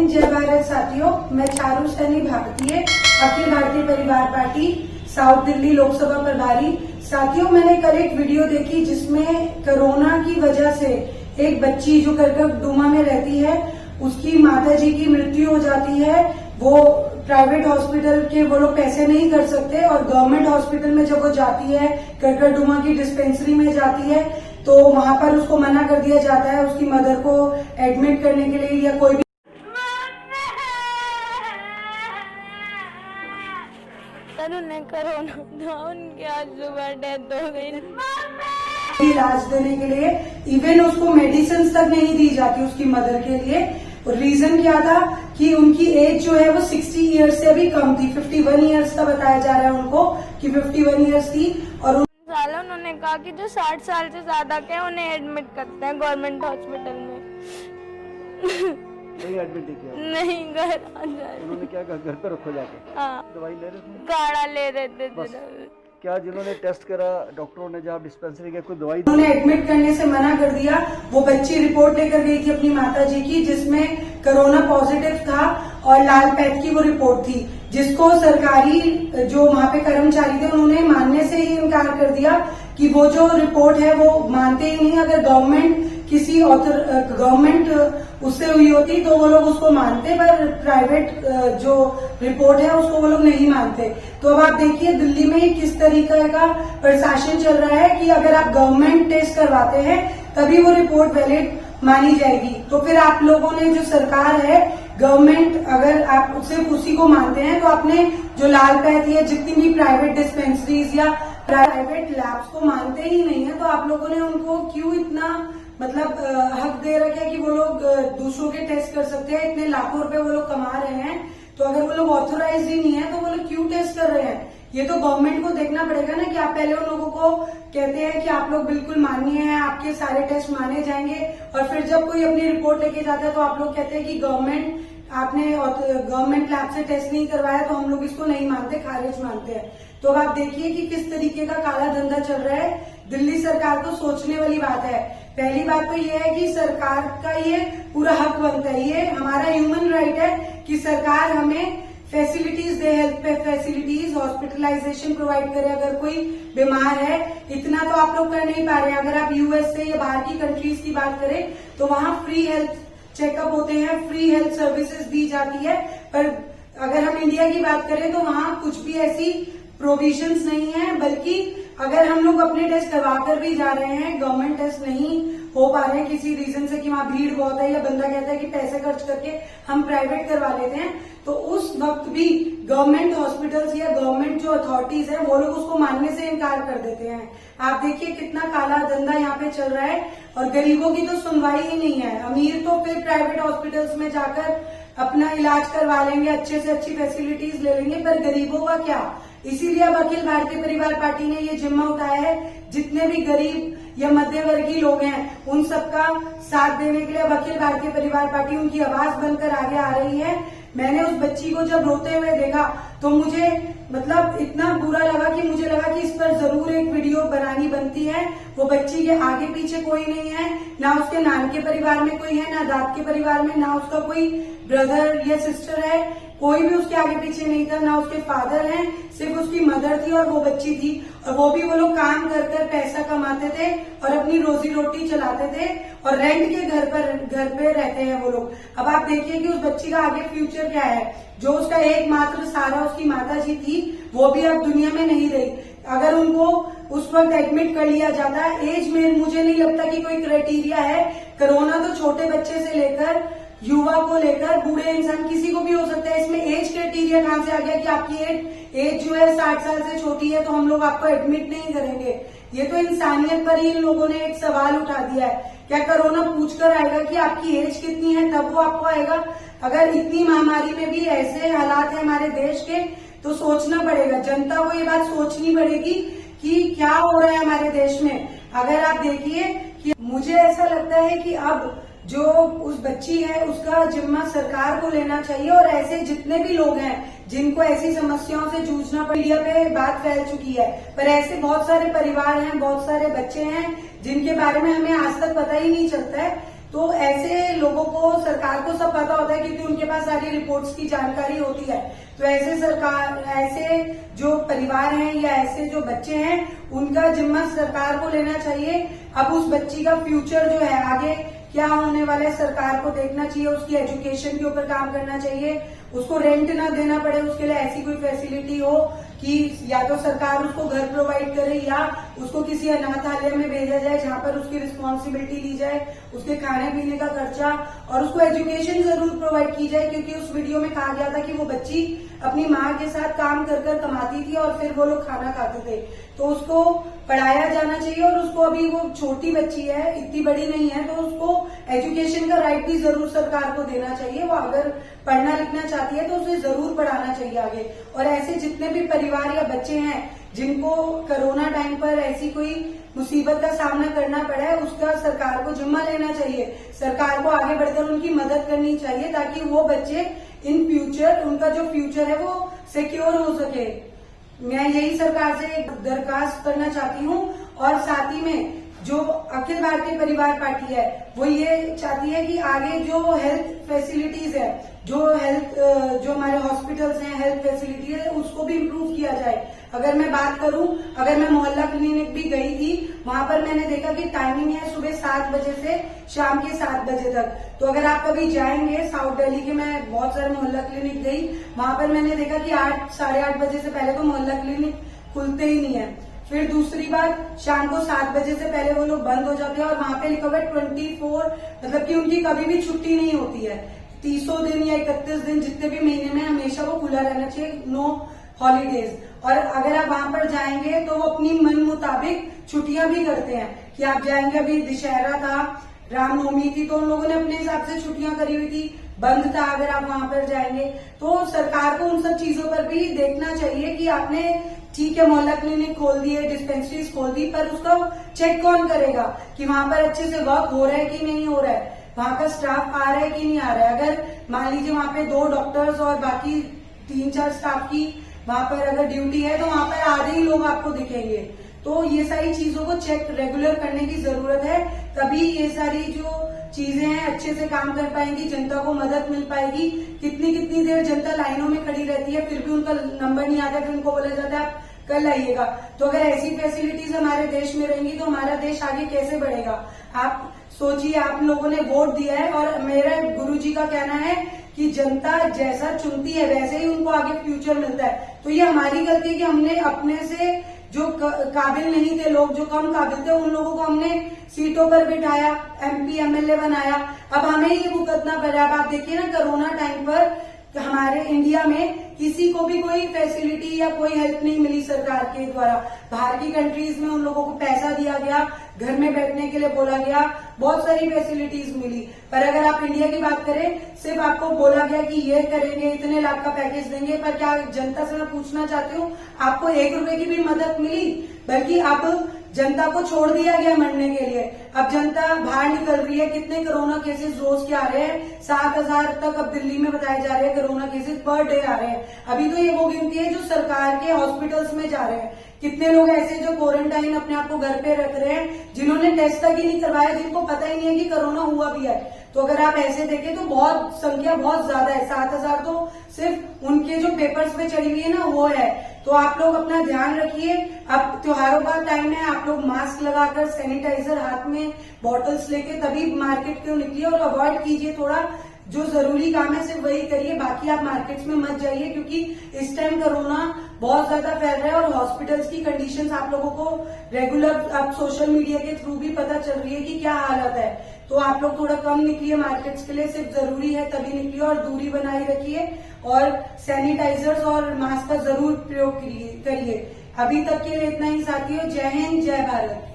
हिंद, जय भारत साथियों। मैं चारू सैनी भारतीय, अखिल भारतीय परिवार पार्टी साउथ दिल्ली लोकसभा प्रभारी। साथियों, मैंने कल एक वीडियो देखी जिसमें कोरोना की वजह से एक बच्ची जो करकटडुमा में रहती है, उसकी माताजी की मृत्यु हो जाती है। वो प्राइवेट हॉस्पिटल के वो लोग पैसे नहीं कर सकते और गवर्नमेंट हॉस्पिटल में जब वो जाती है, करकटडुमा की डिस्पेंसरी में जाती है, तो वहां पर उसको मना कर दिया जाता है उसकी मदर को एडमिट करने के लिए या कोई भी उन्हें कोरोना था, उनकी आज सुबह डेथ हो गई। इलाज देने के लिए इवन उसको मेडिसिन तक नहीं दी जाती उसकी मदर के लिए। रीजन क्या था कि उनकी एज जो है वो 60 ईयर्स से भी कम थी। 51 ईयर्स का बताया जा रहा है उनको कि 51 ईयर्स थी। और उन्होंने कहा कि जो 60 साल से ज्यादा के उन्हें एडमिट करते हैं गवर्नमेंट हॉस्पिटल में। नहीं एडमिट नहीं किया, नहीं घर आ जाए। उन्होंने क्या कहा, घर पे रखो जाके? हाँ, दवाई ले रहे थे, काढ़ा ले रहे थे। क्या जिन्होंने टेस्ट करा डॉक्टरों ने, जहाँ डिस्पेंसरी गया, कोई दवाई उन्होंने एडमिट करने से मना कर दिया। वो बच्ची रिपोर्ट लेकर गई थी अपनी माताजी की जिसमें कोरोना पॉजिटिव था और लाल पैथ की वो रिपोर्ट थी, जिसको सरकारी जो वहाँ पे कर्मचारी थे उन्होंने मानने से ही इनकार कर दिया कि वो जो रिपोर्ट है वो मानते ही नहीं। अगर गवर्नमेंट किसी गवर्नमेंट उससे हुई होती तो वो लोग उसको मानते, पर प्राइवेट जो रिपोर्ट है उसको वो लोग नहीं मानते। तो अब आप देखिए दिल्ली में किस तरीके का प्रशासन चल रहा है कि अगर आप गवर्नमेंट टेस्ट करवाते हैं तभी वो रिपोर्ट वैलिड मानी जाएगी। तो फिर आप लोगों ने जो सरकार है, गवर्नमेंट, अगर आप सिर्फ उसी को मानते हैं तो आपने जो लाल पैथ या जितनी भी प्राइवेट डिस्पेंसरीज या प्राइवेट लैब्स को मानते ही नहीं है, तो आप लोगों ने उनको क्यों इतना हक दे रखा है कि वो लोग दूसरों के टेस्ट कर सकते हैं। इतने लाखों रुपए वो लोग कमा रहे हैं, तो अगर वो लोग ऑथोराइज ही नहीं है तो वो लोग क्यों टेस्ट कर रहे हैं? ये तो गवर्नमेंट को देखना पड़ेगा ना कि आप पहले उन लोगों को कहते हैं कि आप लोग बिल्कुल माननीय हैं, आपके सारे टेस्ट माने जाएंगे, और फिर जब कोई अपनी रिपोर्ट लेके जाता है तो आप लोग कहते हैं कि आपने गवर्नमेंट लैब से टेस्ट नहीं करवाया तो हम लोग इसको नहीं मानते, खारिज मानते हैं। तो अब आप देखिए कि किस तरीके का काला धंधा चल रहा है। दिल्ली सरकार को सोचने वाली बात है। पहली बात तो ये है कि सरकार का ये पूरा हक बनता है, ये हमारा ह्यूमन राइट है कि सरकार हमें फैसिलिटीज दे, हेल्थ फैसिलिटीज, हॉस्पिटलाइजेशन प्रोवाइड करे अगर कोई बीमार है। इतना तो आप लोग कर नहीं पा रहे हैं। अगर आप यूएस से या बाहर की कंट्रीज की बात करें तो वहां फ्री हेल्थ चेकअप होते हैं, फ्री हेल्थ सर्विसेज दी जाती है, पर अगर हम इंडिया की बात करें तो वहां कुछ भी ऐसी प्रोविजंस नहीं है। बल्कि अगर हम लोग अपने टेस्ट करवा कर भी जा रहे हैं, गवर्नमेंट टेस्ट नहीं हो पा रहे हैं किसी रीजन से कि वहां भीड़ बहुत है या बंदा कहता है कि पैसे खर्च करके हम प्राइवेट करवा लेते हैं, तो उस वक्त भी गवर्नमेंट हॉस्पिटल्स या गवर्नमेंट जो अथॉरिटीज है वो लोग उसको मानने से इनकार कर देते हैं। आप देखिए कितना काला धंधा यहाँ पे चल रहा है और गरीबों की तो सुनवाई ही नहीं है। अमीर तो फिर प्राइवेट हॉस्पिटल्स में जाकर अपना इलाज करवा लेंगे, अच्छे से अच्छी फैसिलिटीज ले लेंगे, पर गरीबों का क्या? इसीलिए अब अखिल भारतीय परिवार पार्टी ने ये जिम्मा उठाया है, जितने भी गरीब या मध्यवर्गीय लोग हैं उन सबका साथ देने के लिए अब अखिल भारतीय परिवार पार्टी उनकी आवाज बनकर आगे आ रही है। मैंने उस बच्ची को जब रोते हुए देखा तो मुझे इतना बुरा लगा कि मुझे लगा कि इस पर जरूर एक वीडियो बनानी बनती है। वो बच्ची के आगे पीछे कोई नहीं है, ना उसके नान के परिवार में कोई है, ना दाद के परिवार में, ना उसका कोई ब्रदर या सिस्टर है, कोई भी उसके आगे पीछे नहीं था, ना उसके फादर हैं, सिर्फ उसकी मदर थी और वो बच्ची थी। और वो भी वो लोग काम कर कर पैसा कमाते थे और अपनी रोजी रोटी चलाते थे और रेंट के घर पे रहते हैं वो लोग। अब आप देखिए कि उस बच्ची का आगे फ्यूचर क्या है। जो उसका एकमात्र सहारा उसकी माताजी थी वो भी अब दुनिया में नहीं रही। अगर उनको उस वक्त एडमिट कर लिया जाता, एज में मुझे नहीं लगता कि कोई क्राइटेरिया है। कोरोना तो छोटे बच्चे से लेकर युवा को लेकर बूढ़े इंसान किसी को भी हो सकता है। इसमें एज क्राइटेरिया कहां से आ गया कि आपकी एज जो है 60 साल से छोटी है तो हम लोग आपको एडमिट नहीं करेंगे? ये तो इंसानियत पर ही इन लोगों ने एक सवाल उठा दिया है। क्या कोरोना पूछकर आएगा कि आपकी एज कितनी है तब वो आपको आएगा? अगर इतनी महामारी में भी ऐसे हालात है हमारे देश के तो सोचना पड़ेगा, जनता को ये बात सोचनी पड़ेगी कि क्या हो रहा है हमारे देश में। अगर आप देखिए कि मुझे ऐसा लगता है कि अब जो उस बच्ची है उसका जिम्मा सरकार को लेना चाहिए और ऐसे जितने भी लोग हैं जिनको ऐसी समस्याओं से जूझना पड़, मीडिया पे बात फैल चुकी है, पर ऐसे बहुत सारे परिवार हैं, बहुत सारे बच्चे हैं जिनके बारे में हमें आज तक पता ही नहीं चलता है। तो ऐसे लोगों को, सरकार को सब पता होता है क्योंकि उनके पास सारी रिपोर्ट्स की जानकारी होती है। तो ऐसे जो परिवार हैं या ऐसे जो बच्चे हैं, उनका जिम्मा सरकार को लेना चाहिए। अब उस बच्ची का फ्यूचर जो है, आगे क्या होने वाला है, सरकार को देखना चाहिए। उसकी एजुकेशन के ऊपर काम करना चाहिए, उसको रेंट ना देना पड़े, उसके लिए ऐसी कोई फैसिलिटी हो कि या तो सरकार उसको घर प्रोवाइड करे या उसको किसी अनाथालय में भेजा जाए जहां पर उसकी रिस्पॉन्सिबिलिटी ली जाए, उसके खाने पीने का खर्चा, और उसको एजुकेशन जरूर प्रोवाइड की जाए। क्योंकि उस वीडियो में कहा गया था कि वो बच्ची अपनी माँ के साथ काम कर कर कमाती थी और फिर वो लोग खाना खाते थे। तो उसको पढ़ाया जाना चाहिए और उसको, अभी वो छोटी बच्ची है, इतनी बड़ी नहीं है, तो उसको एजुकेशन का राइट भी जरूर सरकार को देना चाहिए। वो अगर पढ़ना लिखना चाहती है तो उसे जरूर पढ़ाना चाहिए आगे। और ऐसे जितने भी परिवार या बच्चे हैं जिनको कोरोना टाइम पर ऐसी कोई मुसीबत का सामना करना पड़ा है, उसका सरकार को जिम्मा लेना चाहिए। सरकार को आगे बढ़कर उनकी मदद करनी चाहिए ताकि वो बच्चे इन फ्यूचर, उनका जो फ्यूचर है वो सिक्योर हो सके। मैं यही सरकार से एक दरखास्त करना चाहती हूँ। और साथ ही में जो अखिल भारतीय परिवार पार्टी है वो ये चाहती है कि आगे जो हेल्थ फैसिलिटीज है, जो हमारे हॉस्पिटल्स हैं, हेल्थ फैसिलिटी है, उसको भी इम्प्रूव किया जाए। अगर मैं बात करूं, अगर मैं मोहल्ला क्लिनिक भी गई थी, वहां पर मैंने देखा कि टाइमिंग है सुबह 7 बजे से शाम के 7 बजे तक। तो अगर आप कभी जाएंगे साउथ दिल्ली के, मैं बहुत सारे मोहल्ला क्लिनिक गई, वहां पर मैंने देखा कि 8 साढ़े 8 बजे से पहले तो मोहल्ला क्लिनिक खुलते ही नहीं है। फिर दूसरी बात, शाम को 7 बजे से पहले वो लोग बंद हो जाते हैं और वहां पे लिखा हुआ है 24, मतलब कि उनकी कभी भी छुट्टी नहीं होती है। 30 दिन या 31 दिन जितने भी महीने में हमेशा वो खुला रहना चाहिए, नो हॉलीडेज। और अगर आप वहां पर जाएंगे तो वो अपनी मन मुताबिक छुट्टियां भी करते हैं कि आप जाएंगे, अभी दशहरा था, रामनवमी थी, तो उन लोगों ने अपने हिसाब से छुट्टियां करी हुई थी, बंद था। अगर आप वहां पर जाएंगे तो सरकार को उन सब चीजों पर भी देखना चाहिए कि आपने, ठीक है, मोहल्ला क्लिनिक खोल दिए, डिस्पेंसरीज खोल दी, पर उसका चेक कौन करेगा कि वहां पर अच्छे से वर्क हो रहा है कि नहीं हो रहा है, वहां का स्टाफ आ रहा है कि नहीं आ रहा है। अगर मान लीजिए वहां पे 2 डॉक्टर्स और बाकी 3-4 स्टाफ की वहां पर अगर ड्यूटी है तो वहां पर आधे ही लोग आपको दिखेंगे। तो ये सारी चीजों को चेक रेगुलर करने की जरूरत है, तभी ये सारी जो चीजें हैं अच्छे से काम कर पाएंगी, जनता को मदद मिल पाएगी। कितनी देर जनता लाइनों में खड़ी रहती है, फिर भी उनका नंबर नहीं आता, फिर उनको बोला जाता है आप कल आइएगा। तो अगर ऐसी फैसिलिटीज हमारे देश में रहेंगी तो हमारा देश आगे कैसे बढ़ेगा। आप सोचिए, आप लोगों ने वोट दिया है और मेरा गुरुजी का कहना है कि जनता जैसा चुनती है वैसे ही उनको आगे फ्यूचर मिलता है। तो ये हमारी गलती है कि हमने अपने से जो काबिल नहीं थे लोग, जो कम काबिल थे, उन लोगों को हमने सीटों पर बिठाया, MP MLA बनाया। अब हमें ये भुगतना पड़ रहा है। अब आप देखिए ना, कोरोना टाइम पर हमारे इंडिया में किसी को भी कोई फैसिलिटी या कोई हेल्प नहीं मिली सरकार के द्वारा। बाहर की कंट्रीज में उन लोगों को पैसा दिया गया, घर में बैठने के लिए बोला गया, बहुत सारी फैसिलिटीज मिली। पर अगर आप इंडिया की बात करें, सिर्फ आपको बोला गया कि ये करेंगे, इतने लाख का पैकेज देंगे, पर क्या जनता से मैं पूछना चाहती हूँ, आपको 1 रुपए की भी मदद मिली? बल्कि अब जनता को छोड़ दिया गया मरने के लिए। अब जनता बाहर निकल रही है, कितने कोरोना केसेस रोज के आ रहे हैं, 7,000 तक अब दिल्ली में बताए जा रहे हैं कोरोना केसेस पर डे आ रहे हैं। अभी तो ये वो गिनती है जो सरकार के हॉस्पिटल्स में जा रहे हैं। कितने लोग ऐसे जो क्वारंटाइन अपने आप को घर पे रख रहे हैं, जिन्होंने टेस्ट तक ही नहीं करवाया, जिनको पता ही नहीं है कि कोरोना हुआ भी है। तो अगर आप ऐसे देखें तो बहुत संख्या बहुत ज्यादा है। 7,000 तो सिर्फ उनके जो पेपर्स पे चढ़ी हुई है ना, वो है। तो आप लोग अपना ध्यान रखिए। अब त्योहारों का टाइम है, आप लोग मास्क लगाकर, सैनिटाइजर हाथ में, बॉटल्स लेके तभी मार्केट क्यों निकलिए। और अवॉइड कीजिए, थोड़ा जो जरूरी काम है सिर्फ वही करिए, बाकी आप मार्केट्स में मत जाइए, क्योंकि इस टाइम कोरोना बहुत ज्यादा फैल रहा है। और हॉस्पिटल्स की कंडीशंस आप लोगों को रेगुलर अब सोशल मीडिया के थ्रू भी पता चल रही है कि क्या हालत है। तो आप लोग थोड़ा कम निकलिए मार्केट्स के लिए, सिर्फ जरूरी है तभी निकलिए, और दूरी बनाए रखिए, और सैनिटाइजर्स और मास्क का जरूर प्रयोग करिए। अभी तक के लिए इतना ही साथियों। जय हिंद, जय भारत।